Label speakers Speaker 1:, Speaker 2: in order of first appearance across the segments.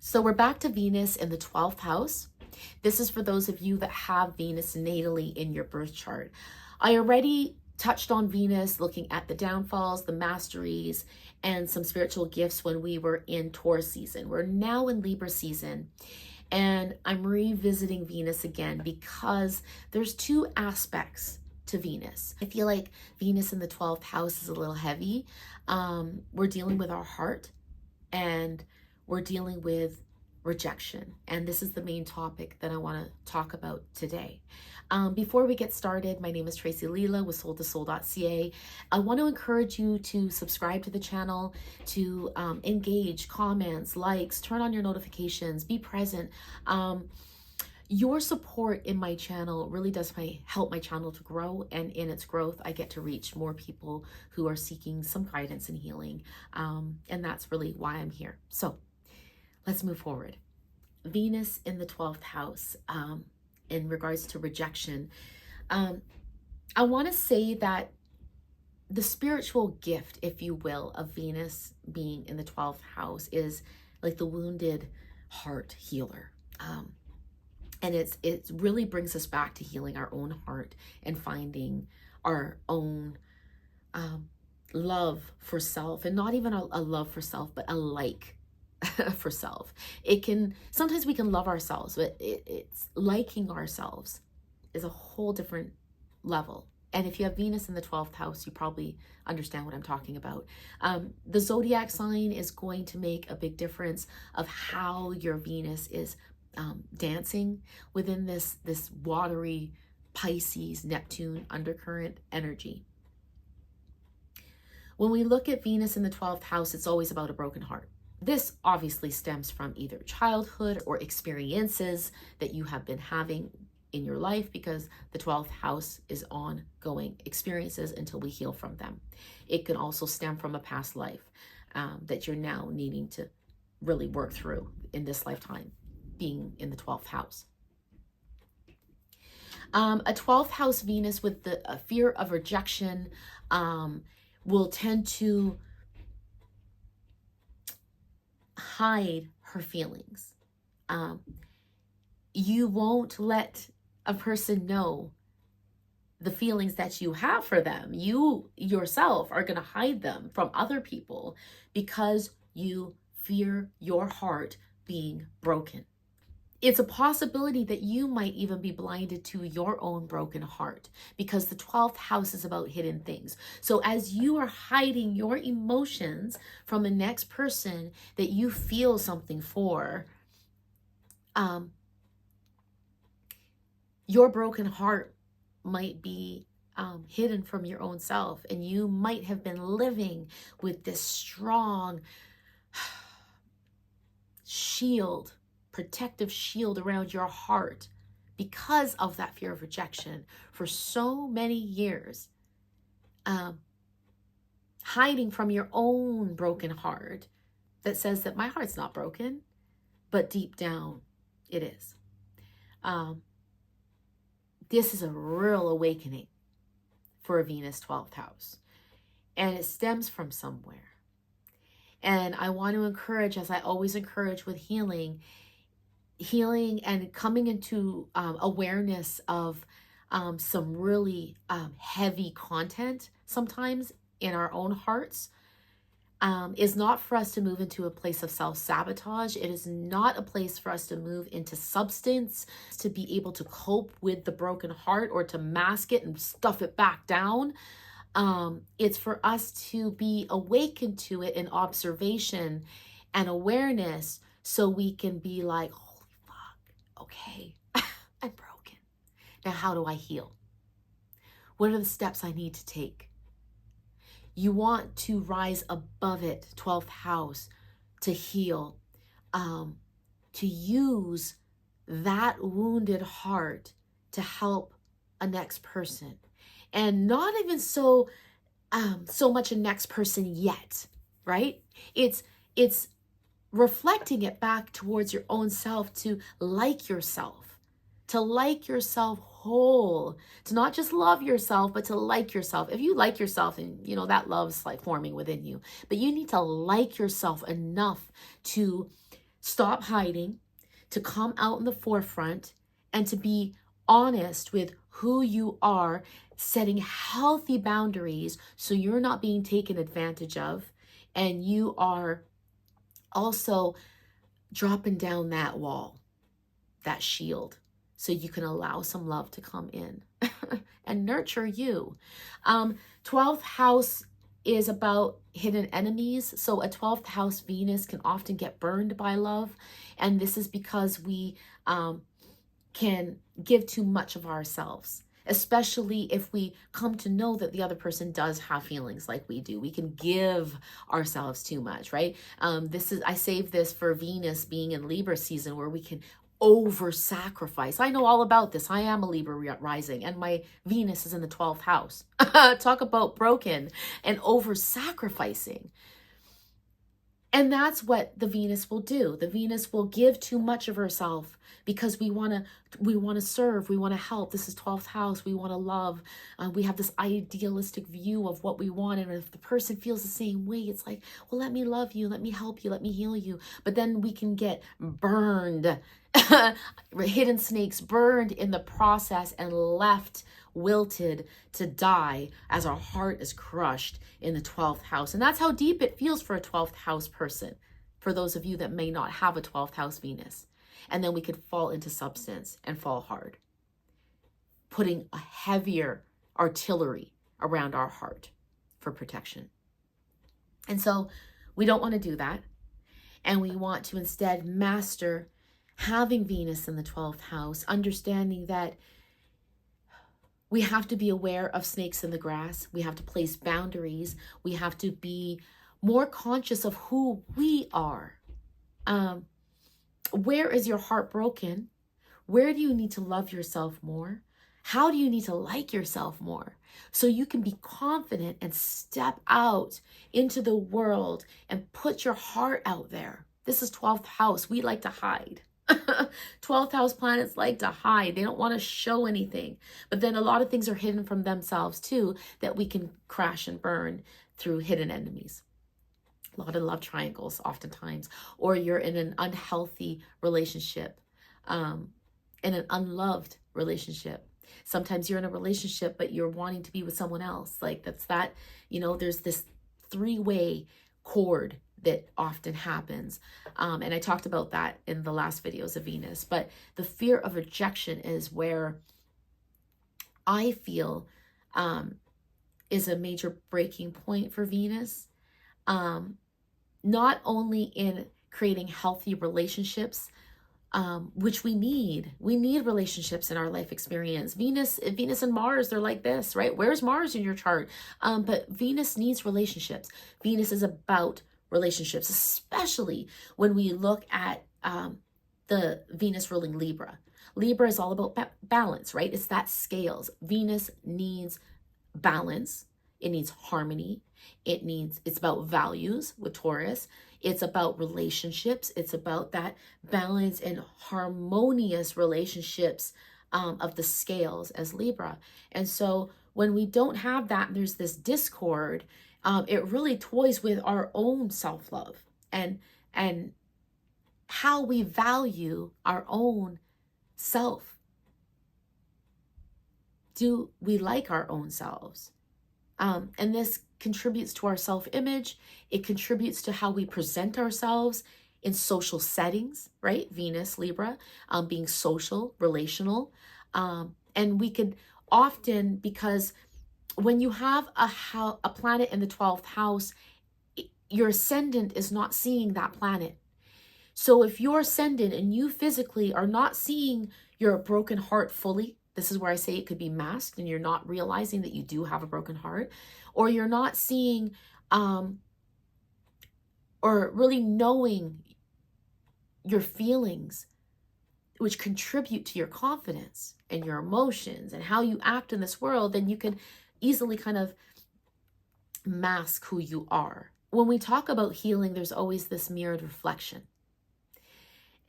Speaker 1: So we're back to Venus in the 12th house. This is for those of you that have Venus natally in your birth chart. I already touched on Venus, looking at the downfalls, the masteries, and some spiritual gifts when we were in Taurus season. We're now in Libra season, and I'm revisiting Venus again because there's two aspects to Venus. I feel like Venus in the 12th house is a little heavy. We're dealing with our heart, and we're dealing with rejection. And this is the main topic that I want to talk about today. Before we get started, my name is Tracy Leela with soul2soul.ca. I want to encourage you to subscribe to the channel, to engage, comments, likes, turn on your notifications, be present. Your support in my channel really does help my channel to grow, and in its growth, I get to reach more people who are seeking some guidance and healing. And that's really why I'm here. So let's move forward. Venus in the 12th house, in regards to rejection. I want to say that the spiritual gift, if you will, of Venus being in the 12th house is like the wounded heart healer. And it really brings us back to healing our own heart and finding our own love for self, and not even a love for self, but a like for self. Sometimes we can love ourselves, but it's liking ourselves is a whole different level. And if you have Venus in the 12th house, you probably understand what I'm talking about. The zodiac sign is going to make a big difference of how your Venus is dancing within this watery Pisces, Neptune undercurrent energy. When we look at Venus in the 12th house, it's always about a broken heart. This obviously stems from either childhood or experiences that you have been having in your life, because the 12th house is ongoing experiences until we heal from them. It can also stem from a past life that you're now needing to really work through in this lifetime, being in the 12th house. A 12th house Venus with the fear of rejection will tend to hide her feelings. You won't let a person know the feelings that you have for them. You yourself are going to hide them from other people because you fear your heart being broken. It's a possibility that you might even be blinded to your own broken heart, because the 12th house is about hidden things. So as you are hiding your emotions from the next person that you feel something for, your broken heart might be hidden from your own self, and you might have been living with this strong shield, protective shield around your heart because of that fear of rejection for so many years, hiding from your own broken heart that says that my heart's not broken, but deep down it is. This is a real awakening for a Venus 12th house, and it stems from somewhere. And I want to encourage, as I always encourage with healing and coming into awareness of some really heavy content sometimes in our own hearts, is not for us to move into a place of self-sabotage. It is not a place for us to move into substance, to be able to cope with the broken heart or to mask it and stuff it back down. It's for us to be awakened to it in observation and awareness, so we can be like, holy fuck, okay, I'm broken. Now, how do I heal? What are the steps I need to take? You want to rise above it, 12th house, to heal, to use that wounded heart to help a next person. And not even so much a next person yet, right? It's reflecting it back towards your own self, to like yourself whole, to not just love yourself, but to like yourself. If you like yourself, and you know that love's like forming within you, but you need to like yourself enough to stop hiding, to come out in the forefront, and to be honest with who you are, setting healthy boundaries so you're not being taken advantage of, and you are also dropping down that wall, that shield, so you can allow some love to come in and nurture you. 12th house is about hidden enemies. So a 12th house Venus can often get burned by love. And this is because we can give too much of ourselves, especially if we come to know that the other person does have feelings like we do. We can give ourselves too much, right? I save this for Venus being in Libra season, where we can over sacrifice. I know all about this. I am a Libra rising, and my Venus is in the 12th house. Talk about broken and over sacrificing. And that's what the Venus will do. The Venus will give too much of herself because we want to serve, we want to help. This is 12th house. We want to love. We have this idealistic view of what we want. And if the person feels the same way, it's like, well, let me love you, let me help you, let me heal you. But then we can get burned, hidden snakes burned in the process and left wilted to die as our heart is crushed in the 12th house. And that's how deep it feels for a 12th house person, for those of you that may not have a 12th house Venus. And then we could fall into substance and fall hard, putting a heavier artillery around our heart for protection. And so we don't want to do that. And we want to instead master having Venus in the 12th house, understanding that we have to be aware of snakes in the grass. We have to place boundaries. We have to be more conscious of who we are. Where is your heart broken? Where do you need to love yourself more? How do you need to like yourself more? So you can be confident and step out into the world and put your heart out there. This is 12th house. We like to hide. 12th house planets like to hide. They don't want to show anything. But then a lot of things are hidden from themselves too, that we can crash and burn through hidden enemies. A lot of love triangles oftentimes, or you're in an unhealthy relationship, in an unloved relationship. Sometimes you're in a relationship, but you're wanting to be with someone else. Like there's this three-way cord that often happens. And I talked about that in the last videos of Venus. But the fear of rejection is where I feel is a major breaking point for Venus. Not only in creating healthy relationships, which we need relationships in our life experience. Venus and Mars, they're like this, right? Where's Mars in your chart? But Venus needs relationships. Venus is about relationships, especially when we look at the Venus ruling Libra. Libra is all about balance, right? It's that scales. Venus needs balance. It needs harmony. It's about values with Taurus. It's about relationships. It's about that balance and harmonious relationships of the scales as Libra. And so when we don't have that, and there's this discord, it really toys with our own self-love and how we value our own self. Do we like our own selves? And this contributes to our self-image. It contributes to how we present ourselves in social settings, right? Venus, Libra, being social, relational. And we could often, because when you have a planet in the 12th house, your ascendant is not seeing that planet. So if you're ascendant and you physically are not seeing your broken heart fully, this is where I say it could be masked and you're not realizing that you do have a broken heart, or you're not seeing or really knowing your feelings, which contribute to your confidence and your emotions and how you act in this world, then you can easily kind of mask who you are. When we talk about healing, there's always this mirrored reflection.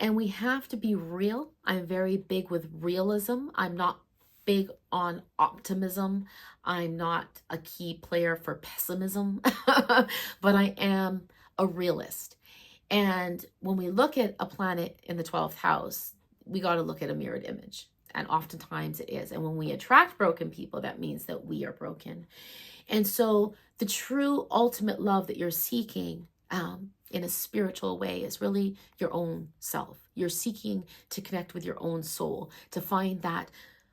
Speaker 1: And we have to be real. I'm very big with realism. I'm not big on optimism. I'm not a key player for pessimism, but I am a realist. And when we look at a planet in the 12th house, we got to look at a mirrored image. And oftentimes it is. And when we attract broken people, that means that we are broken. And so the true ultimate love that you're seeking in a spiritual way is really your own self. You're seeking to connect with your own soul, to find that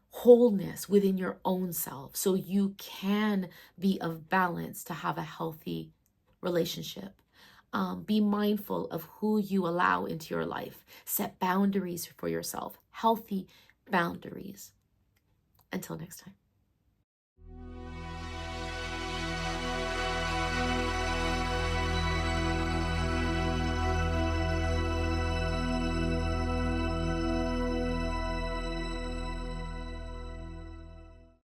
Speaker 1: wholeness within your own self so you can be of balance to have a healthy relationship. Be mindful of who you allow into your life. Set boundaries for yourself, healthy boundaries. Until next time.